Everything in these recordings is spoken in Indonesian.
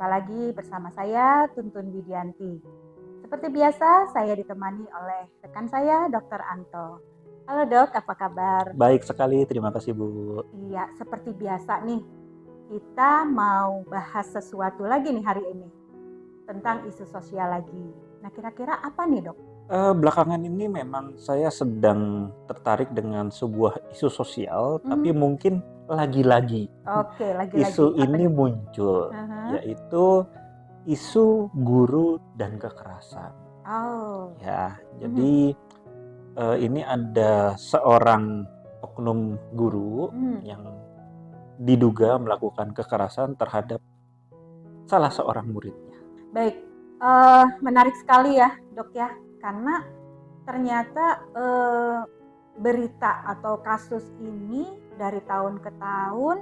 Jumpa lagi bersama saya, Tuntun Widianti. Seperti biasa, saya ditemani oleh rekan saya, Dr. Anto. Halo dok, apa kabar? Baik sekali, terima kasih Bu. Iya, seperti biasa nih, kita mau bahas sesuatu lagi nih hari ini, tentang isu sosial lagi. Nah, kira-kira apa nih dok? Belakangan ini memang saya sedang tertarik dengan sebuah isu sosial, tapi mungkin lagi-lagi Oke, lagi-lagi. isu Apa ini nih? muncul, Uh-huh. yaitu isu guru dan kekerasan. Oh, Ya, jadi ini ada seorang oknum guru yang diduga melakukan kekerasan terhadap salah seorang muridnya. baik. Menarik sekali ya dok ya, karena ternyata berita atau kasus ini dari tahun ke tahun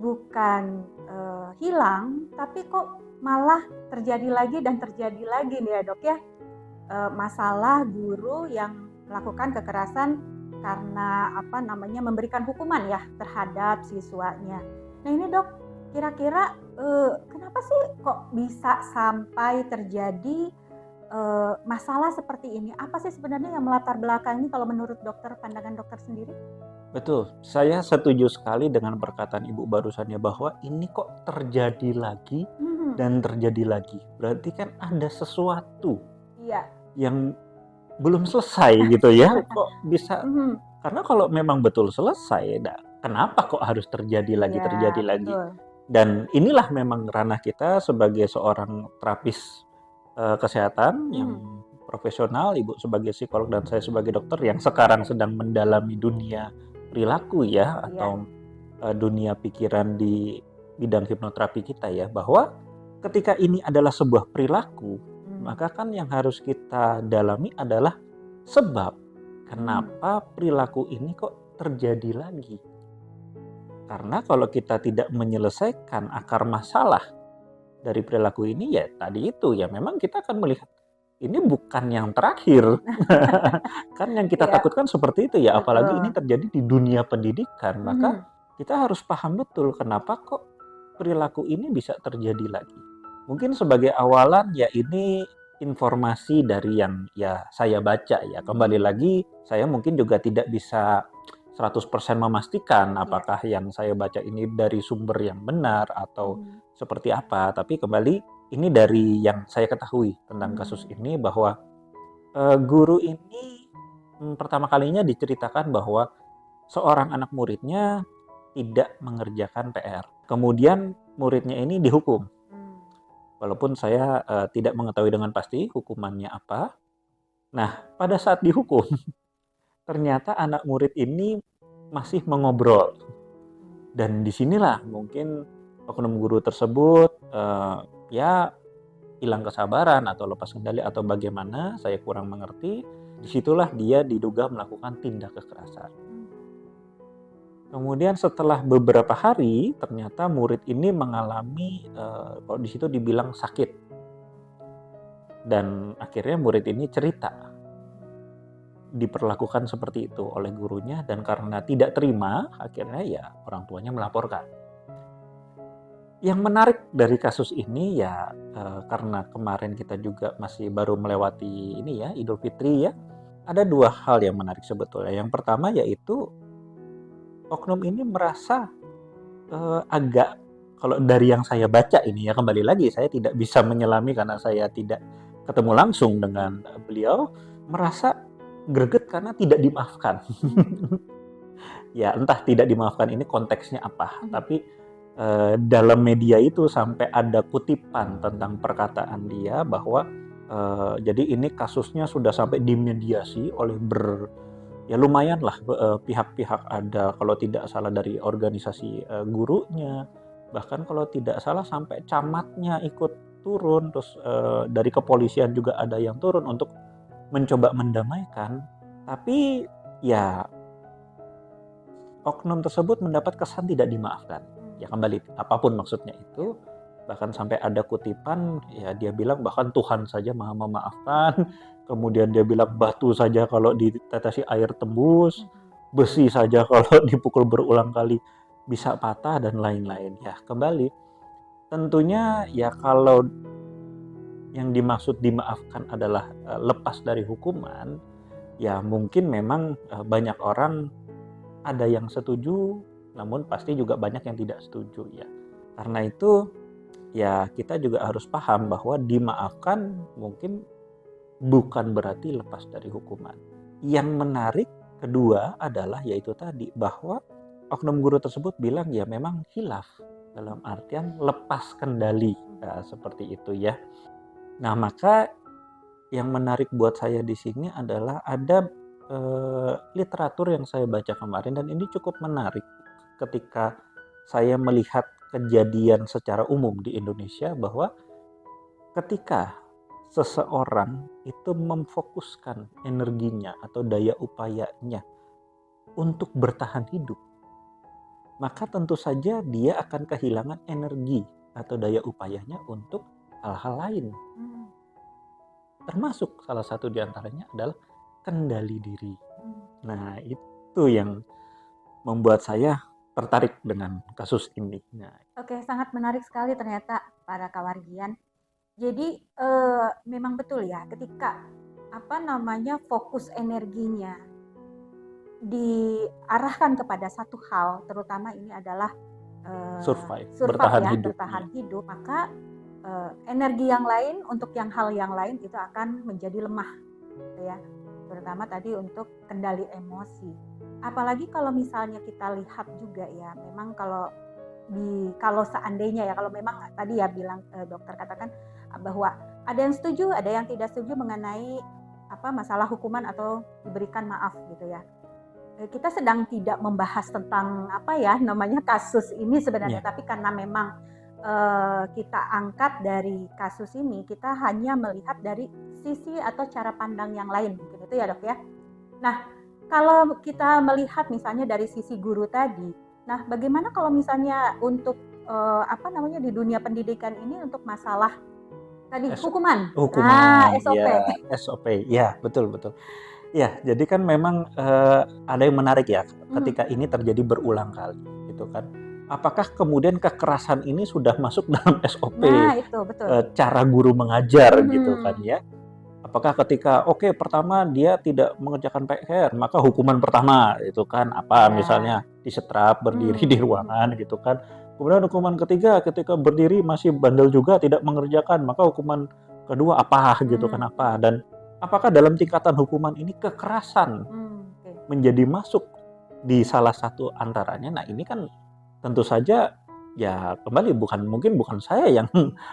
bukan hilang, tapi kok malah terjadi lagi dan terjadi lagi nih ya dok ya. Masalah guru yang melakukan kekerasan karena memberikan hukuman ya terhadap siswanya. Nah ini dok, kira-kira kenapa sih kok bisa sampai terjadi masalah seperti ini? Apa sih sebenarnya yang melatar belakangi kalau menurut dokter, pandangan dokter sendiri? Betul, saya setuju sekali dengan perkataan Ibu barusannya bahwa ini kok terjadi lagi dan terjadi lagi. Berarti kan ada sesuatu yang belum selesai gitu ya. Kok bisa? Karena kalau memang betul selesai, kenapa kok harus terjadi lagi? Betul. Dan inilah memang ranah kita sebagai seorang terapis kesehatan yang profesional, Ibu sebagai psikolog dan saya sebagai dokter yang sekarang sedang mendalami dunia perilaku ya, atau dunia pikiran di bidang hipnoterapi kita ya, bahwa ketika ini adalah sebuah perilaku, maka kan yang harus kita dalami adalah sebab kenapa perilaku ini kok terjadi lagi. Karena kalau kita tidak menyelesaikan akar masalah dari perilaku ini, ya tadi itu ya memang kita akan melihat ini bukan yang terakhir. Kan yang kita takutkan seperti itu ya, apalagi ini terjadi di dunia pendidikan. Maka kita harus paham betul kenapa kok perilaku ini bisa terjadi lagi. Mungkin sebagai awalan ya ini informasi dari yang ya saya baca ya. Kembali lagi saya mungkin juga tidak bisa 100% memastikan apakah yang saya baca ini dari sumber yang benar atau seperti apa. Tapi kembali ini dari yang saya ketahui tentang kasus ini bahwa guru ini pertama kalinya diceritakan bahwa seorang anak muridnya tidak mengerjakan PR. Kemudian muridnya ini dihukum. Walaupun saya tidak mengetahui dengan pasti hukumannya apa. Nah, pada saat dihukum, ternyata anak murid ini masih mengobrol. Dan disinilah mungkin oknum guru tersebut ya hilang kesabaran atau lepas kendali atau bagaimana, saya kurang mengerti. Disitulah dia diduga melakukan tindak kekerasan. Kemudian setelah beberapa hari, ternyata murid ini mengalami, kalau di situ dibilang sakit. Dan akhirnya murid ini cerita, diperlakukan seperti itu oleh gurunya, dan karena tidak terima, akhirnya ya orang tuanya melaporkan. Yang menarik dari kasus ini ya karena kemarin kita juga masih baru melewati ini ya Idul Fitri ya, ada dua hal yang menarik sebetulnya. Yang pertama yaitu oknum ini merasa agak, kalau dari yang saya baca ini ya, kembali lagi saya tidak bisa menyelami karena saya tidak ketemu langsung dengan beliau, merasa greget karena tidak dimaafkan. Ya entah tidak dimaafkan ini konteksnya apa, tapi dalam media itu sampai ada kutipan tentang perkataan dia bahwa jadi ini kasusnya sudah sampai dimediasi oleh ya lumayan lah pihak-pihak, ada kalau tidak salah dari organisasi gurunya, bahkan kalau tidak salah sampai camatnya ikut turun, terus dari kepolisian juga ada yang turun untuk mencoba mendamaikan, tapi ya oknum tersebut mendapat kesan tidak dimaafkan. Ya kembali, apapun maksudnya itu, bahkan sampai ada kutipan, ya dia bilang bahkan Tuhan saja maha memaafkan, kemudian dia bilang batu saja kalau ditetesi air tembus, besi saja kalau dipukul berulang kali bisa patah, dan lain-lain. Ya kembali, tentunya ya kalau yang dimaksud dimaafkan adalah lepas dari hukuman, ya mungkin memang banyak orang ada yang setuju, namun pasti juga banyak yang tidak setuju ya. Karena itu ya kita juga harus paham bahwa dimaafkan mungkin bukan berarti lepas dari hukuman. Yang menarik kedua adalah yaitu tadi bahwa oknum guru tersebut bilang ya memang khilaf, dalam artian lepas kendali, seperti itu ya. Nah, maka yang menarik buat saya di sini adalah ada literatur yang saya baca kemarin, dan ini cukup menarik ketika saya melihat kejadian secara umum di Indonesia, bahwa ketika seseorang itu memfokuskan energinya atau daya upayanya untuk bertahan hidup, maka tentu saja dia akan kehilangan energi atau daya upayanya untuk hal-hal lain. Termasuk salah satu diantaranya adalah kendali diri. Nah, itu yang membuat saya tertarik dengan kasus ini. Nah, Oke, sangat menarik sekali ternyata para kawargian. Jadi memang betul ya, ketika fokus energinya diarahkan kepada satu hal, terutama ini adalah survive, bertahan hidup, maka energi yang lain untuk hal yang lain itu akan menjadi lemah, gitu ya. Terutama tadi untuk kendali emosi. Apalagi kalau misalnya kita lihat juga ya, memang kalau seandainya ya, kalau memang tadi ya bilang dokter katakan bahwa ada yang setuju, ada yang tidak setuju mengenai masalah hukuman atau diberikan maaf gitu ya. Kita sedang tidak membahas tentang kasus ini sebenarnya, tapi karena memang kita angkat dari kasus ini, kita hanya melihat dari sisi atau cara pandang yang lain, mungkin itu ya dok ya. Nah, kalau kita melihat misalnya dari sisi guru tadi, nah bagaimana kalau misalnya untuk di dunia pendidikan ini untuk masalah tadi hukuman, SOP. Ya, SOP, ya betul. Ya, jadi kan memang ada yang menarik ya, ketika ini terjadi berulang kali, gitu kan. Apakah kemudian kekerasan ini sudah masuk dalam SOP? Nah, itu betul. Cara guru mengajar, gitu kan ya. Apakah ketika pertama dia tidak mengerjakan PR, maka hukuman pertama itu kan misalnya disetrap berdiri di ruangan, gitu kan. Kemudian hukuman ketiga ketika berdiri masih bandel juga tidak mengerjakan, maka hukuman kedua gitu kan dan apakah dalam tingkatan hukuman ini kekerasan menjadi masuk di salah satu antaranya? Nah, ini kan tentu saja ya kembali bukan saya yang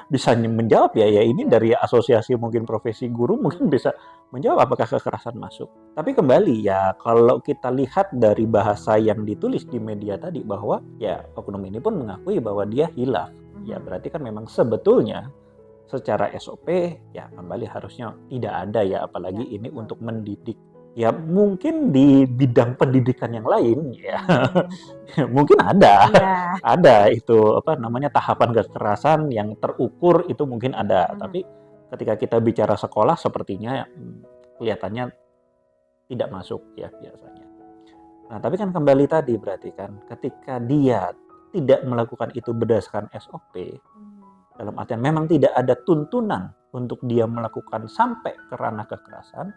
bisa menjawab ya ini dari asosiasi mungkin profesi guru mungkin bisa menjawab apakah kekerasan masuk. Tapi kembali ya, kalau kita lihat dari bahasa yang ditulis di media tadi bahwa ya oknum ini pun mengakui bahwa dia hilaf, ya berarti kan memang sebetulnya secara SOP ya kembali harusnya tidak ada ya, apalagi ini untuk mendidik. Ya mungkin di bidang pendidikan yang lain ya mungkin ada itu tahapan kekerasan yang terukur, itu mungkin ada. Tapi ketika kita bicara sekolah sepertinya kelihatannya tidak masuk ya biasanya. Nah, tapi kan kembali tadi berarti kan ketika dia tidak melakukan itu berdasarkan SOP, dalam artian memang tidak ada tuntunan untuk dia melakukan sampai ke ranah kekerasan,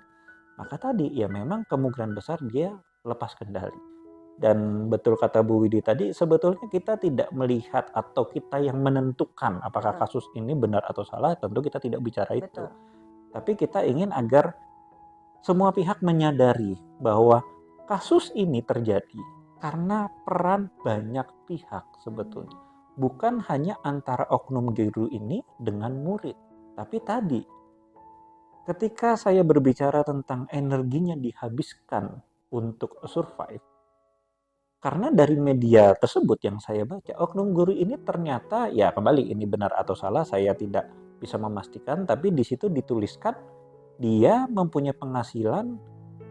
maka tadi ya memang kemungkinan besar dia lepas kendali. Dan betul kata Bu Widi tadi, sebetulnya kita tidak melihat atau kita yang menentukan apakah kasus ini benar atau salah, tentu kita tidak bicara itu. Tapi kita ingin agar semua pihak menyadari bahwa kasus ini terjadi karena peran banyak pihak sebetulnya. Bukan hanya antara oknum guru ini dengan murid, tapi tadi ketika saya berbicara tentang energinya dihabiskan untuk survive, karena dari media tersebut yang saya baca, oknum guru ini ternyata ya kembali ini benar atau salah saya tidak bisa memastikan, tapi di situ dituliskan dia mempunyai penghasilan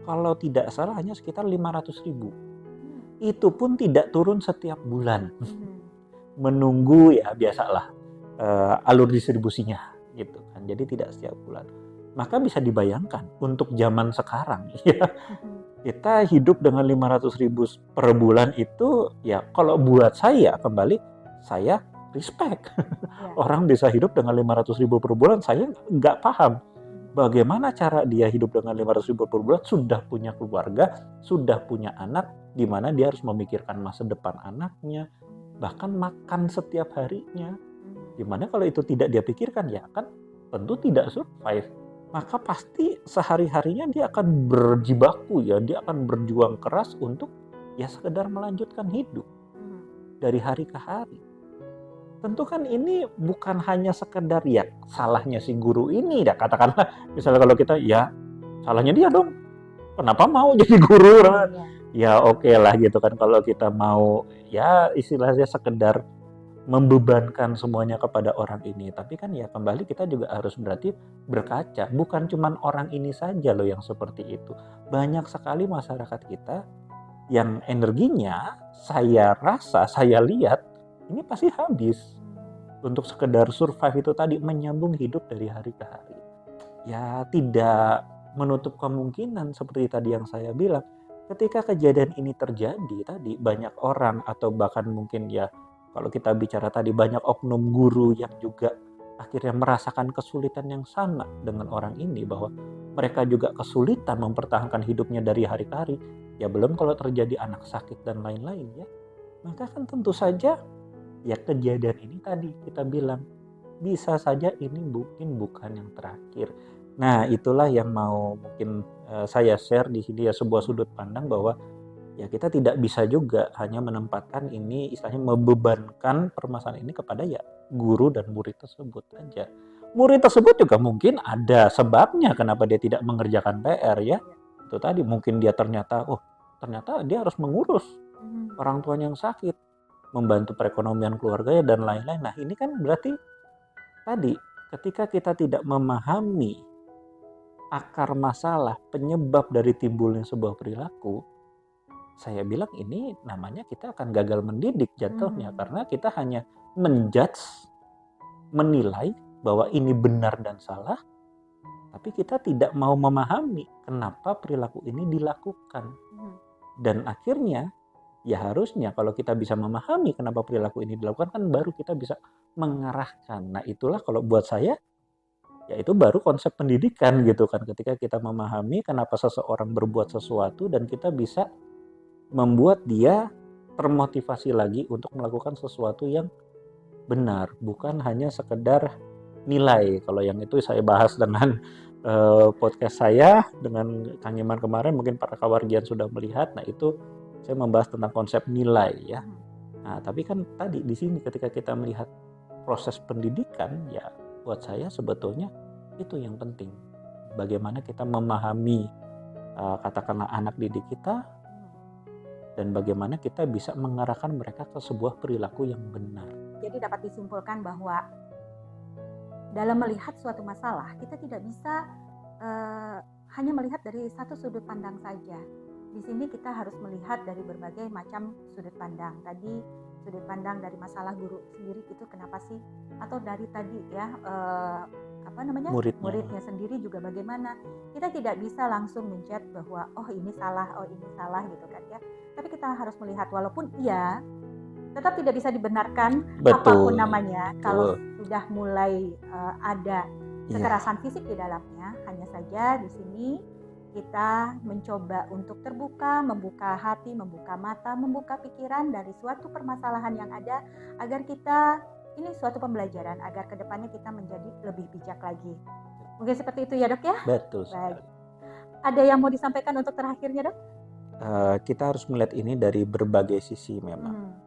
kalau tidak salah hanya sekitar 500.000. Itu pun tidak turun setiap bulan. Menunggu ya biasalah alur distribusinya gitu kan. Jadi tidak setiap bulan. Maka bisa dibayangkan untuk zaman sekarang ya kita hidup dengan 500.000 per bulan itu ya kalau buat saya kembali saya respect. Ya. Orang bisa hidup dengan 500.000 per bulan, saya nggak paham bagaimana cara dia hidup dengan 500.000 per bulan, sudah punya keluarga, sudah punya anak, di mana dia harus memikirkan masa depan anaknya, bahkan makan setiap harinya. Dimana kalau itu tidak dia pikirkan, ya kan tentu tidak survive. Maka pasti sehari-harinya dia akan berjibaku ya, dia akan berjuang keras untuk ya sekedar melanjutkan hidup dari hari ke hari. Tentu kan ini bukan hanya sekedar ya salahnya si guru ini ya, katakanlah misalnya kalau kita ya salahnya dia dong, kenapa mau jadi guru? Ya oke lah gitu kan, kalau kita mau ya istilahnya sekedar membebankan semuanya kepada orang ini. Tapi kan ya kembali kita juga harus berarti berkaca, bukan cuman orang ini saja loh yang seperti itu. Banyak sekali masyarakat kita yang energinya saya rasa, saya lihat ini pasti habis untuk sekedar survive itu tadi, menyambung hidup dari hari ke hari. Ya tidak menutup kemungkinan seperti tadi yang saya bilang, ketika kejadian ini terjadi tadi, banyak orang atau bahkan mungkin ya kalau kita bicara tadi banyak oknum guru yang juga akhirnya merasakan kesulitan yang sama dengan orang ini, bahwa mereka juga kesulitan mempertahankan hidupnya dari hari ke hari. Ya belum kalau terjadi anak sakit dan lain-lain ya. Maka kan tentu saja ya kejadian ini tadi kita bilang bisa saja ini mungkin bukan yang terakhir. Nah itulah yang mau mungkin saya share di sini ya, sebuah sudut pandang bahwa ya kita tidak bisa juga hanya menempatkan ini istilahnya membebankan permasalahan ini kepada ya guru dan murid tersebut aja. Murid tersebut juga mungkin ada sebabnya kenapa dia tidak mengerjakan PR ya. Itu tadi mungkin dia ternyata dia harus mengurus orang tuanya yang sakit, membantu perekonomian keluarganya dan lain-lain. Nah ini kan berarti tadi ketika kita tidak memahami akar masalah, penyebab dari timbulnya sebuah perilaku, saya bilang ini namanya kita akan gagal mendidik jatuhnya, karena kita hanya menjudge, menilai bahwa ini benar dan salah, tapi kita tidak mau memahami kenapa perilaku ini dilakukan. Dan akhirnya ya harusnya kalau kita bisa memahami kenapa perilaku ini dilakukan, kan baru kita bisa mengarahkan. Nah itulah kalau buat saya ya itu baru konsep pendidikan gitu kan, ketika kita memahami kenapa seseorang berbuat sesuatu dan kita bisa membuat dia termotivasi lagi untuk melakukan sesuatu yang benar, bukan hanya sekedar nilai. Kalau yang itu saya bahas dengan podcast saya dengan Kang Iman kemarin, mungkin para kawargian sudah melihat. Nah itu saya membahas tentang konsep nilai ya. Nah tapi kan tadi di sini ketika kita melihat proses pendidikan, ya buat saya sebetulnya itu yang penting. Bagaimana kita memahami katakanlah anak didik kita, dan bagaimana kita bisa mengarahkan mereka ke sebuah perilaku yang benar. Jadi dapat disimpulkan bahwa dalam melihat suatu masalah, kita tidak bisa hanya melihat dari satu sudut pandang saja. Di sini kita harus melihat dari berbagai macam sudut pandang. Tadi sudut pandang dari masalah guru sendiri itu kenapa sih? Atau dari tadi ya muridnya sendiri juga bagaimana? Kita tidak bisa langsung menjudge bahwa oh ini salah gitu kan ya. Tapi kita harus melihat walaupun iya tetap tidak bisa dibenarkan. Betul. Apapun namanya. Betul. Kalau sudah mulai ada kekerasan fisik di dalamnya, hanya saja di sini kita mencoba untuk terbuka, membuka hati, membuka mata, membuka pikiran dari suatu permasalahan yang ada, agar kita ini suatu pembelajaran, agar kedepannya kita menjadi lebih bijak lagi. Mungkin seperti itu ya dok ya? Betul. Baik. Ada yang mau disampaikan untuk terakhirnya dok? Kita harus melihat ini dari berbagai sisi memang.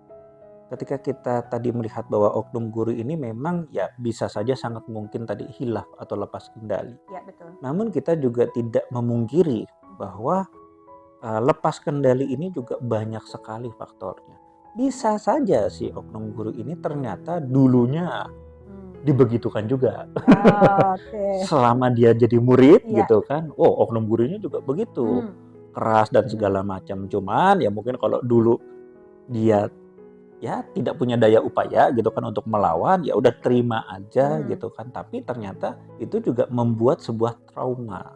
Ketika kita tadi melihat bahwa oknum guru ini memang ya bisa saja sangat mungkin tadi hilaf atau lepas kendali. Ya, betul. Namun kita juga tidak memungkiri bahwa lepas kendali ini juga banyak sekali faktornya. Bisa saja si oknum guru ini ternyata dulunya dibegitukan juga. Okay. Selama dia jadi murid gitu kan. Oh, oknum gurunya juga begitu. Keras dan segala macam. Cuman ya mungkin kalau dulu dia ya tidak punya daya upaya gitu kan untuk melawan, ya udah terima aja gitu kan. Tapi ternyata itu juga membuat sebuah trauma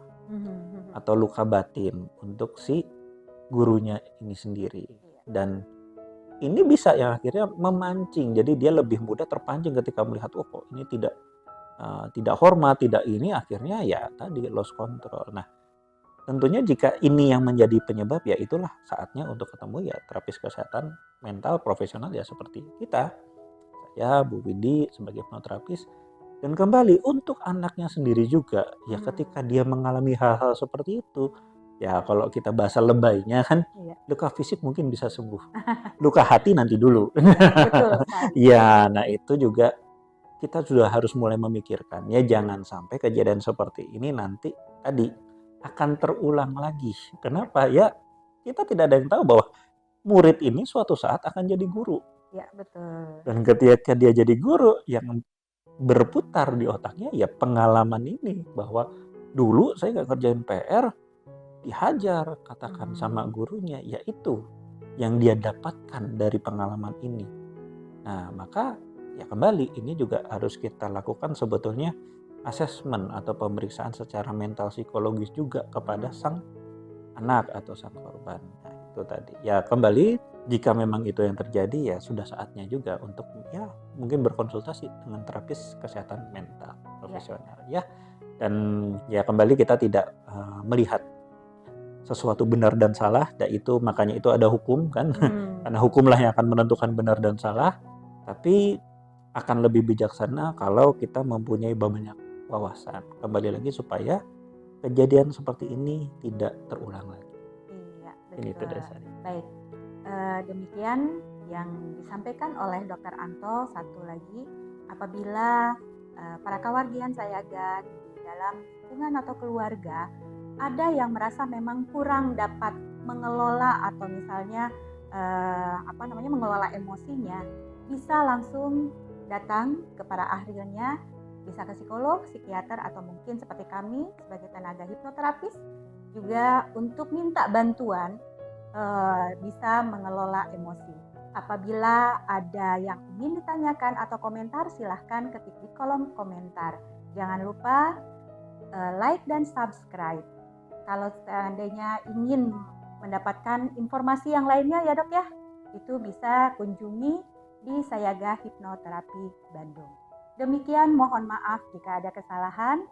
atau luka batin untuk si gurunya ini sendiri. Dan ini bisa yang akhirnya memancing. Jadi dia lebih mudah terpancing ketika melihat, oh kok ini tidak hormat, tidak ini, akhirnya ya tadi lost control. Nah, tentunya jika ini yang menjadi penyebab, ya itulah saatnya untuk ketemu ya terapis kesehatan mental profesional ya seperti kita. Saya, Bu Windy sebagai hipnoterapis. Dan kembali untuk anaknya sendiri juga, ya ketika dia mengalami hal-hal seperti itu, ya kalau kita bahasa lebaynya kan, Iya, luka fisik mungkin bisa sembuh, luka hati nanti dulu. betul sekali. Ya, nah itu juga kita sudah harus mulai memikirkan, ya jangan sampai kejadian seperti ini nanti tadi akan terulang lagi. Kenapa? Ya kita tidak ada yang tahu bahwa murid ini suatu saat akan jadi guru. Ya, betul. Dan ketika dia jadi guru, yang berputar di otaknya ya pengalaman ini, bahwa dulu saya nggak kerjain PR, dihajar katakan sama gurunya, ya itu yang dia dapatkan dari pengalaman ini. Nah, maka ya kembali ini juga harus kita lakukan sebetulnya asesmen atau pemeriksaan secara mental psikologis juga kepada sang anak atau sang korban. Nah, itu tadi. Ya kembali jika memang itu yang terjadi, ya sudah saatnya juga untuk ya mungkin berkonsultasi dengan terapis kesehatan mental profesional ya. Dan ya kembali kita tidak melihat sesuatu benar dan salah, itu makanya itu ada hukum kan. Karena hukumlah yang akan menentukan benar dan salah. Tapi akan lebih bijaksana kalau kita mempunyai banyak wawasan. Kembali lagi supaya kejadian seperti ini tidak terulang lagi. Iya, Ini itu betul. dasarnya. Baik, demikian yang disampaikan oleh Dr. Anto. Satu lagi, apabila para kawargian sayaga di dalam hubungan atau keluarga ada yang merasa memang kurang dapat mengelola atau misalnya mengelola emosinya, bisa langsung datang kepada ahlinya, bisa ke psikolog, psikiater, atau mungkin seperti kami sebagai tenaga hipnoterapis juga untuk minta bantuan bisa mengelola emosi. Apabila ada yang ingin ditanyakan atau komentar, silahkan ketik di kolom komentar. Jangan lupa like dan subscribe. Kalau seandainya ingin mendapatkan informasi yang lainnya ya dok ya, itu bisa kunjungi di Sayaga Hipnoterapi Bandung. Demikian, mohon maaf jika ada kesalahan.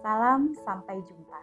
Salam, sampai jumpa.